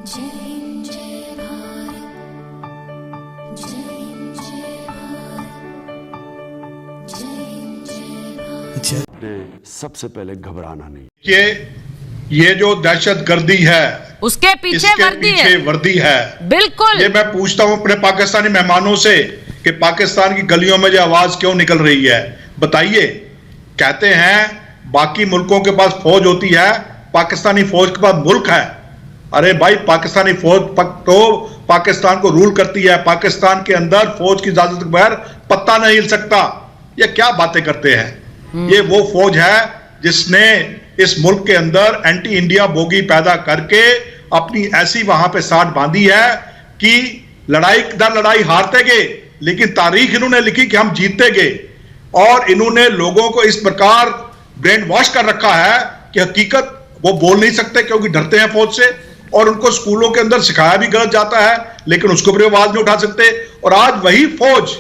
सबसे पहले घबराना नहीं। ये जो दहशतगर्दी है उसके पीछे वर्दी है। बिल्कुल। ये मैं पूछता हूं अपने पाकिस्तानी मेहमानों से कि पाकिस्तान की गलियों में जो आवाज क्यों निकल रही है, बताइए। कहते हैं बाकी मुल्कों के पास फौज होती है, पाकिस्तानी फौज के पास मुल्क है। अरे भाई, पाकिस्तानी फौज तो पाकिस्तान को रूल करती है। पाकिस्तान के अंदर फौज की इजाजत के बगैर पत्ता नहीं हिल सकता। ये क्या बातें करते हैं? ये वो फौज है जिसने इस मुल्क के अंदर एंटी इंडिया बोगी पैदा करके अपनी ऐसी वहां पे साठ बांधी है कि लड़ाई दर लड़ाई हारते गए, लेकिन तारीख इन्होंने लिखी कि हम जीतते गए। और इन्होंने लोगों को इस प्रकार ब्रेन वॉश कर रखा है कि हकीकत वो बोल नहीं सकते क्योंकि डरते हैं फौज से, और उनको स्कूलों के अंदर सिखाया भी गलत जाता है, लेकिन उसको भी आवाज नहीं उठा सकते। और आज वही फौज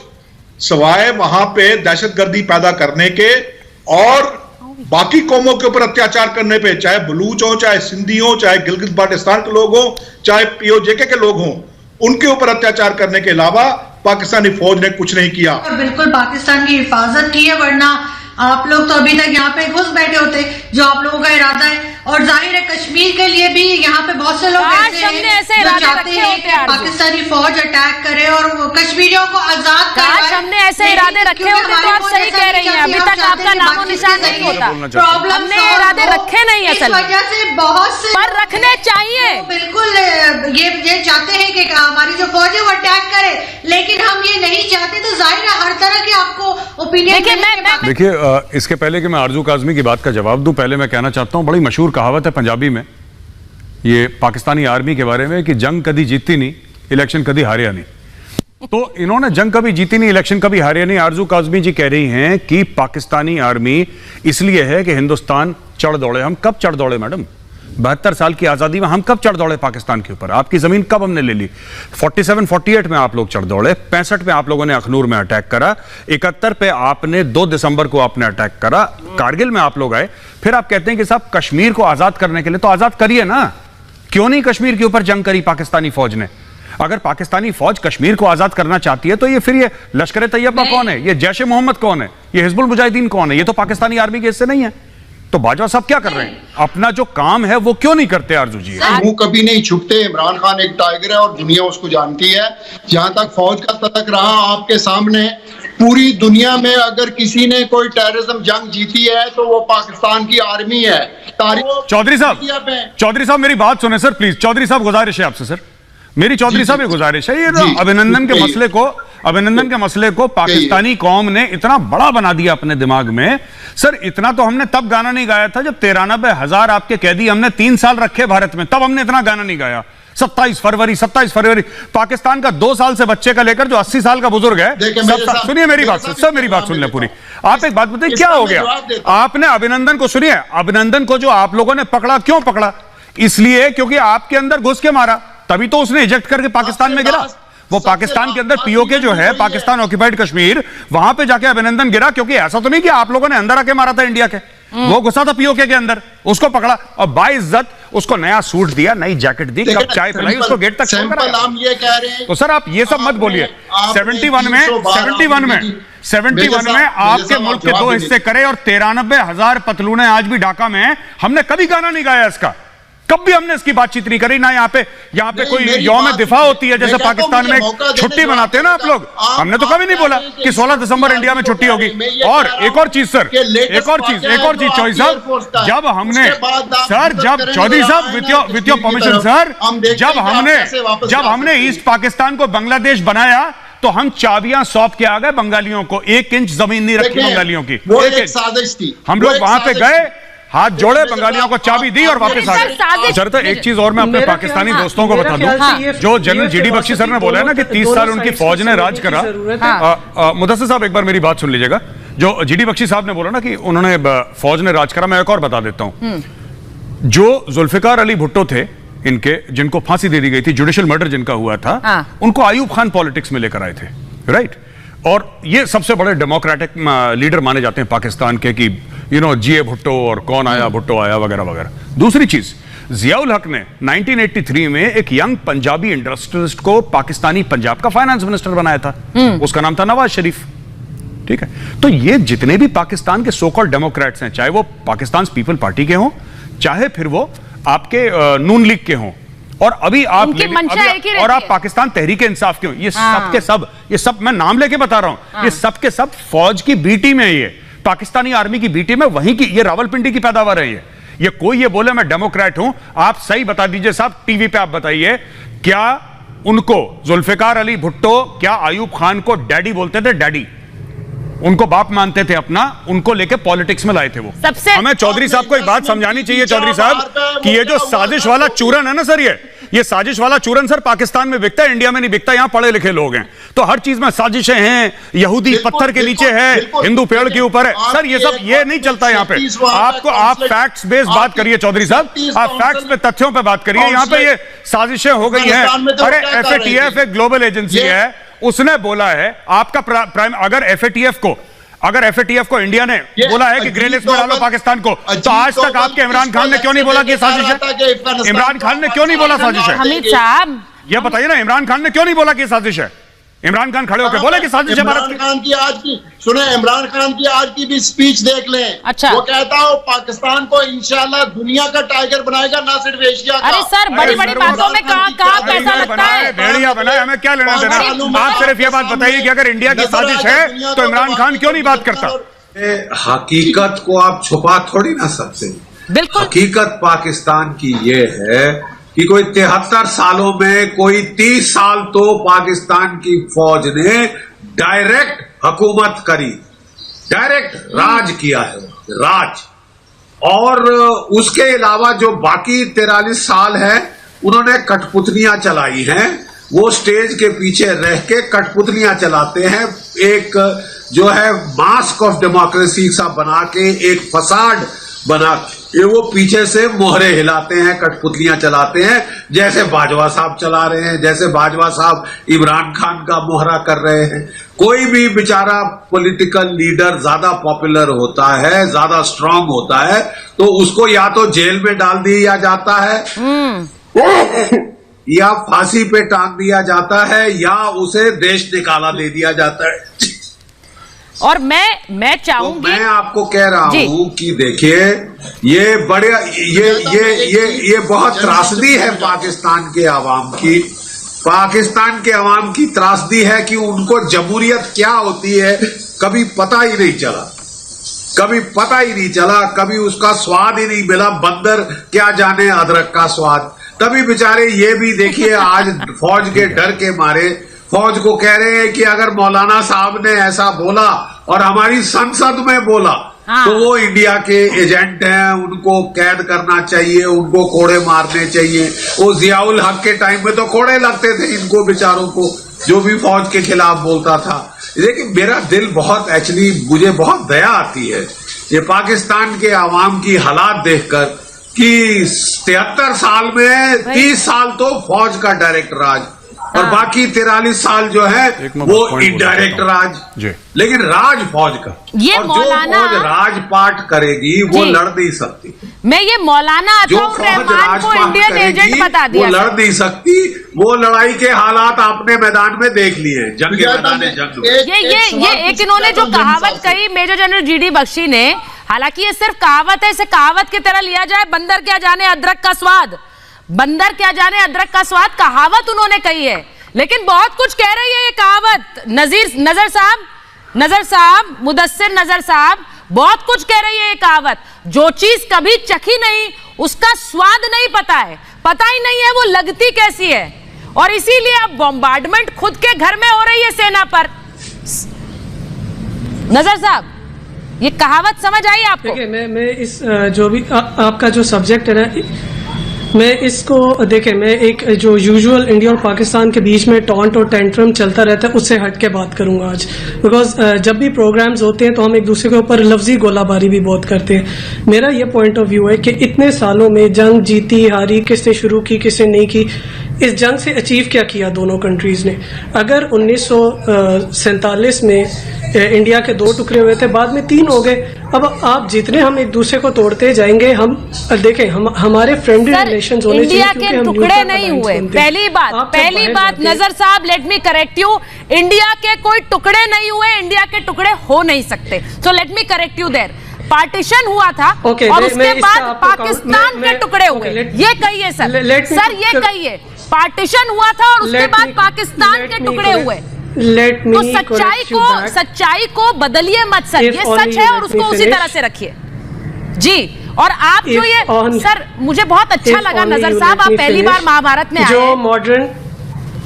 सवाए वहां पे दहशतगर्दी पैदा करने के और बाकी कौमों के ऊपर अत्याचार करने पे, चाहे बलूच हो, चाहे सिंधी हो, चाहे गिलगित बाल्टिस्तान के लोग हो, चाहे पीओजेके के लोग हों, उनके ऊपर अत्याचार करने के अलावा पाकिस्तानी फौज ने कुछ नहीं किया। और बिल्कुल पाकिस्तान की हिफाजत की है, वरना आप लोग तो अभी तक यहाँ पे घुस बैठे होते, जो आप लोगों का इरादा है। और जाहिर है कश्मीर के लिए भी यहाँ पे बहुत से लोग ऐसे हैं जो चाहते हैं कि पाकिस्तानी फौज अटैक करे और कश्मीरियों को आजाद कराए। हमने ऐसे इरादे रखे होते तो आप सही कह रही हैं, अभी तक आपका नामो निशान नहीं होता। प्रॉब्लम हमने इरादे रखे नहीं है, इस वजह से बहुत से पर रखने चाहिए। बिल्कुल ये चाहते हैं कि हमारी जो फौज है वो अटैक करे, लेकिन हम ये नहीं चाहते। तो जाहिर है हर तरह की आपको ओपिनियन। देखिए, इसके पहले कि मैं आरजू काज़मी की बात का जवाब दूं, पहले मैं कहना चाहता हूं, बड़ी मशहूर कहावत है पंजाबी में ये पाकिस्तानी आर्मी के बारे में कि जंग कभी जीती नहीं, इलेक्शन कभी हारिया नहीं। तो इन्होंने जंग कभी जीती नहीं, इलेक्शन कभी हारिया नहीं। आरजू काज़मी जी कह रही हैं कि पाकिस्तानी आर्मी इसलिए है कि हिंदुस्तान चढ़ दौड़े। हम कब चढ़ दौड़े मैडम? 72 साल की आजादी में हम कब चढ़ दौड़े पाकिस्तान के ऊपर? आपकी जमीन कब हमने ले ली? 47-48 में आप लोग चढ़ दौड़े, 65 में आप लोगों ने अखनूर में अटैक करा, 71 पे आपने 2 दिसंबर को आपने अटैक करा, कारगिल में आप लोग आए। फिर आप कहते हैं कि साहब कश्मीर को आजाद करने के लिए तो आजाद करिए ना, क्यों नहीं कश्मीर के ऊपर जंग करी पाकिस्तानी फौज ने? अगर पाकिस्तानी फौज कश्मीर को आजाद करना चाहती है तो ये फिर ये लश्कर तैयबा कौन है, ये जैश ए मोहम्मद कौन है, ये हिजबुल मुजाहिदीन कौन है? ये तो पाकिस्तानी आर्मी के हिस्से नहीं है। तो बाजवा साहब क्या कर रहे हैं? अपना जो काम है वो क्यों नहीं करते आरजू जी? मुंह कभी नहीं छुपते। इमरान खान एक टाइगर है और दुनिया उसको जानती है। जहां तक फौज का तलक रहा, आपके सामने पूरी दुनिया में अगर किसी ने कोई टेररिज्म जंग जीती है तो वो पाकिस्तान की आर्मी है। चौधरी साहब मेरी बात सुने सर प्लीज। चौधरी साहब गुजारिश है आपसे सर, मेरी चौधरी साहब ये गुजारिश है, ये अभिनंदन के मसले को पाकिस्तानी कौम ने इतना बड़ा बना दिया अपने दिमाग में। सर इतना तो हमने तब गाना नहीं गाया था जब 93,000 आपके कैदी हमने 3 साल रखे भारत में, तब हमने इतना गाना नहीं गाया। 27 फरवरी पाकिस्तान का 2 साल से बच्चे का लेकर जो 80 साल का बुजुर्ग है, सुनिए मेरी बात सर, मेरी बात सुन ले पूरी। आप एक बात बताइए क्या हो गया? आपने अभिनंदन को, सुनिए, अभिनंदन को जो आप लोगों ने पकड़ा, क्यों पकड़ा? इसलिए क्योंकि आपके अंदर घुस के मारा, तभी तो उसने इजेक्ट करके पाकिस्तान में गिरा। वो पाकिस्तान के अंदर पीओके जो है, पाकिस्तान ऑक्यूपाइड कश्मीर, वहां पे जाके अभिनंदन गिरा। क्योंकि ऐसा तो नहीं कि आप लोगों ने अंदर आके मारा था इंडिया के, वो घुसा था पीओके के अंदर, उसको पकड़ा और बाइज्जत उसको नया सूट दिया, नई जैकेट दी, कप चाय पिलाई, उसको गेट तक छोड़कर। तो सर आप ये सब मत बोलिए। 71 में आपके मुल्क के 2 हिस्से करे और 93,000 पतलूने आज भी ढाका में है। हमने कभी गाना नहीं गाया इसका, कभी हमने इसकी बातचीत नहीं करी ना। यहाँ पे कोई यौम दिफा होती है जैसे पाकिस्तान में छुट्टी मनाते हैं ना आप लोग, हमने तो कभी नहीं बोला कि 16 दिसंबर इंडिया में छुट्टी होगी। और एक और चीज सर, एक और चीज चौधरी साहब, जब हमने सर, जब चौधरी साहब विथ योर परमिशन सर, जब हमने ईस्ट पाकिस्तान को बांग्लादेश बनाया तो हम चाबियां सौंप के आ गए बंगालियों को। 1 इंच जमीन नहीं रखी बंगालियों की, वो एक साजिश थी। हम लोग वहां पे गए, हाथ जोड़े, बंगालियों को चाबी दी और वापस आ गए। सर तो एक चीज और मैं अपने पाकिस्तानी दोस्तों को बता दूं, जो जनरल जीडी बख्शी सर ने बोला है ना कि 30 साल उनकी फौज ने राज करा। मुदस्सिर साहब एक बार मेरी बात सुन लीजिएगा। जो जीडी बख्शी साहब ने बोला ना कि उन्होंने फौज ने राज करा, मैं एक और बता देता हूं। जो जुल्फिकार अली भुट्टो थे इनके, जिनको फांसी दे दी गई थी, जुडिशियल मर्डर जिनका हुआ था, उनको आयूब खान पॉलिटिक्स में लेकर आए थे, राइट? और ये सबसे बड़े डेमोक्रेटिक लीडर माने जाते हैं पाकिस्तान के, कि जीए भुट्टो और कौन आया, भुट्टो आया वगैरह वगैरह। दूसरी चीज, जियाउल हक ने 1983 में एक यंग पंजाबी इंडस्ट्रियलिस्ट को पाकिस्तानी पंजाब का फाइनेंस मिनिस्टर बनाया था। उसका नाम था नवाज शरीफ। ठीक है, तो ये जितने भी पाकिस्तान के सो कॉल्ड डेमोक्रेट्स हैं, चाहे वो पाकिस्तान पीपल पार्टी के हों, चाहे फिर वो आपके नून लीग के हों, और अभी आप और आप पाकिस्तान तहरीक इंसाफ के हों, ये सब के सब, ये सब मैं नाम लेके बता रहा हूं, ये सब के सब फौज की बी टीम है, ये पाकिस्तानी आर्मी की बी टीम है, वहीं की, ये रावलपिंडी की पैदावार है। ये कोई ये बोले मैं डेमोक्रेट हूं, आप सही बता दीजिए साहब, टीवी पे आप बताइए, क्या उनको जुल्फिकार अली भुट्टो, क्या आयूब खान को डैडी बोलते थे? डैडी, उनको बाप मानते थे अपना, उनको लेके पॉलिटिक्स में लाए थे वो। हमें चौधरी साहब को एक बात समझानी चाहिए चौधरी साहब, कि ये जो साजिश वाला चूरन है ना सर, ये साजिश वाला चूरन सर पाकिस्तान में बिकता है, इंडिया में नहीं बिकता। यहां पढ़े लिखे लोग हैं तो हर चीज में साजिशें हैं, यहूदी पत्थर के नीचे है, हिंदू पेड़ के ऊपर है। सर ये सब ये नहीं चलता यहाँ पे। आपको आप फैक्ट्स बेस्ड बात करिए चौधरी साहब, आप फैक्ट्स पे, तथ्यों पे बात करिए। यहाँ पे ये साजिशें हो गई हैं। अरे FATF एक ग्लोबल एजेंसी है, उसने बोला है आपका प्राइम, अगर FATF को इंडिया ने बोला है कि ग्रे लिस्ट में डालो पाकिस्तान को, तो आज तक आपके इमरान खान ने क्यों नहीं बोला कि साजिश है? इमरान खान ने क्यों नहीं बोला साजिश है? हमीद साहब ये बताइए ना, इमरान खान ने क्यों नहीं बोला कि साजिश है? इमरान खान खड़े होकर बोले कि साजिश है भारत की। इमरान खान की आज की सुने, इमरान खान की आज की भी स्पीच देख लें। अच्छा, वो कहता है पाकिस्तान को इंशाल्लाह दुनिया का टाइगर बनाएगा, ना सिर्फ एशिया का। अरे सर, बड़ी बड़ी बातों में कहाँ पैसा लगता है? भेड़िया बनाए, हमें क्या लेना देना? आप सिर्फ ये बात बताइए कि अगर इंडिया की साजिश है तो इमरान खान क्यों नहीं बात करता? हकीकत को आप छुपा थोड़ी ना सकते। बिल्कुल, हकीकत पाकिस्तान की ये है कि कोई 73 सालों में कोई 30 साल तो पाकिस्तान की फौज ने डायरेक्ट हुकूमत करी, डायरेक्ट राज किया है, राज। और उसके अलावा जो बाकी 43 साल है उन्होंने कठपुतलियां चलाई हैं। वो स्टेज के पीछे रह के कठपुतलियां चलाते हैं, एक जो है मास्क ऑफ डेमोक्रेसी सा बना के, एक फसाड बना के वो पीछे से मोहरे हिलाते हैं, कठपुतलियां चलाते हैं, जैसे बाजवा साहब चला रहे हैं, जैसे बाजवा साहब इमरान खान का मोहरा कर रहे हैं। कोई भी बेचारा पॉलिटिकल लीडर ज्यादा पॉपुलर होता है, ज्यादा स्ट्रांग होता है, तो उसको या तो जेल में डाल दिया जाता है या फांसी पे टांग दिया जाता है, या उसे देश निकाला दे दिया जाता है। और मैं चाहूंगी, तो मैं आपको कह रहा हूं कि देखिए, ये बड़े ये बहुत त्रासदी है पाकिस्तान के अवाम की। पाकिस्तान के अवाम की त्रासदी है कि उनको जमहूरियत क्या होती है कभी पता ही नहीं चला, कभी पता ही नहीं चला, कभी उसका स्वाद ही नहीं मिला। बंदर क्या जाने अदरक का स्वाद। तभी बेचारे ये भी देखिए, आज फौज के डर के मारे फौज को कह रहे हैं कि अगर मौलाना साहब ने ऐसा बोला और हमारी संसद में बोला, तो वो इंडिया के एजेंट हैं, उनको कैद करना चाहिए, उनको कोड़े मारने चाहिए। वो जियाउल हक के टाइम में तो कोड़े लगते थे इनको बेचारों को, जो भी फौज के खिलाफ बोलता था। लेकिन मेरा दिल बहुत, एक्चुअली मुझे बहुत दया आती है ये पाकिस्तान के आवाम की हालात देखकर, कि 73 साल में 30 साल तो फौज का डायरेक्ट राज, और बाकी 43 साल जो है वो इनडायरेक्ट राज, लेकिन राज फौज का। ये और मौलाना जो फौज राजपाट करेगी वो लड़ नहीं सकती। मैं ये मौलाना रहमान को इंडियन एजेंट बता दिया, वो लड़ नहीं सकती। वो लड़ाई के हालात आपने मैदान में देख लिए, जंग के मैदान में जंग। ये एक इन्होंने जो कहावत कही मेजर जनरल GD बख्शी ने, हालांकि ये सिर्फ कहावत है, इसे कहावत की तरह लिया जाए। बंदर क्या जाने अदरक का स्वाद, बंदर क्या जाने अदरक का स्वाद, कहावत उन्होंने कही है, लेकिन बहुत कुछ कह रही है ये कहावत। नजर साहब, मुदस्सिर नजर साहब, बहुत कुछ कह रही है ये कहावत। जो चीज कभी चखी नहीं उसका स्वाद नहीं पता है, पता ही नहीं है वो लगती कैसी है। और इसीलिए अब बॉम्बार्डमेंट खुद के घर में हो रही है सेना पर। नजर साहब, ये कहावत समझ आई आपको? देखिए, मैं इस जो भी आपका जो सब्जेक्ट है ना, मैं इसको देखें, मैं एक जो यूजुअल इंडिया और पाकिस्तान के बीच में टॉन्ट और टेंट्रम चलता रहता है उससे हट के बात करूंगा आज। बिकॉज जब भी प्रोग्राम्स होते हैं तो हम एक दूसरे के ऊपर लफ्जी गोलाबारी भी बहुत करते हैं। मेरा ये पॉइंट ऑफ व्यू है कि इतने सालों में जंग जीती हारी, किसने शुरू की किसने नहीं की, इस जंग से अचीव क्या किया दोनों कंट्रीज ने। अगर 1947 में इंडिया के 2 टुकड़े हुए थे, बाद में 3 हो गए। अब आप जितने हम एक दूसरे को तोड़ते जाएंगे, हम देखें हमारे फ्रेंडली रिलेशंस होने चाहिए। इंडिया के टुकड़े नहीं हुए, पहली बात नजर साहब, late me correct you, India के कोई टुकड़े नहीं हुए, इंडिया के टुकड़े हो नहीं सकते। So let me correct you there. Partition हुआ था और उसके बाद पाकिस्तान के टुकड़े हुए, ये कहिए सर, ये कहिए पार्टीशन हुआ था और उसके बाद पाकिस्तान के टुकड़े हुए। तो सच्चाई को बदलिए मत सर, ये सच है और उसको उसी तरह से रखिए जी। और आप जो ये सर, मुझे बहुत अच्छा लगा नजर साहब, आप पहली बार महाभारत में आए हैं।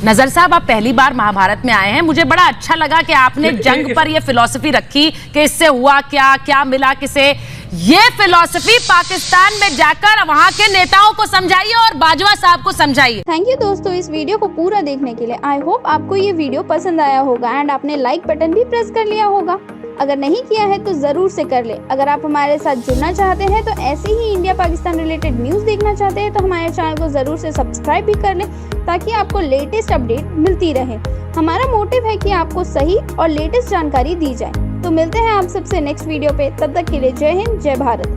नजर साहब, आप पहली बार महाभारत में आए हैं, मुझे बड़ा अच्छा लगा कि आपने जंग पर ये फिलॉसफी रखी कि इससे हुआ क्या, क्या मिला किसे। ये फिलॉसफी पाकिस्तान में जाकर वहां के नेताओं को समझाइए और बाजवा साहब को समझाइए। थैंक यू दोस्तों इस वीडियो को पूरा देखने के लिए। आई होप आपको ये वीडियो पसंद आया होगा एंड आपने लाइक बटन भी प्रेस कर लिया होगा। अगर नहीं किया है तो जरूर से कर ले। अगर आप हमारे साथ जुड़ना चाहते हैं तो ऐसे ही इंडिया पाकिस्तान रिलेटेड न्यूज देखना चाहते हैं तो हमारे चैनल को जरूर से सब्सक्राइब भी कर ले, ताकि आपको लेटेस्ट अपडेट मिलती रहे। हमारा मोटिव है कि आपको सही और लेटेस्ट जानकारी दी जाए। तो मिलते हैं आप सबसे नेक्स्ट वीडियो पे, तब तक के लिए जय हिंद, जय भारत।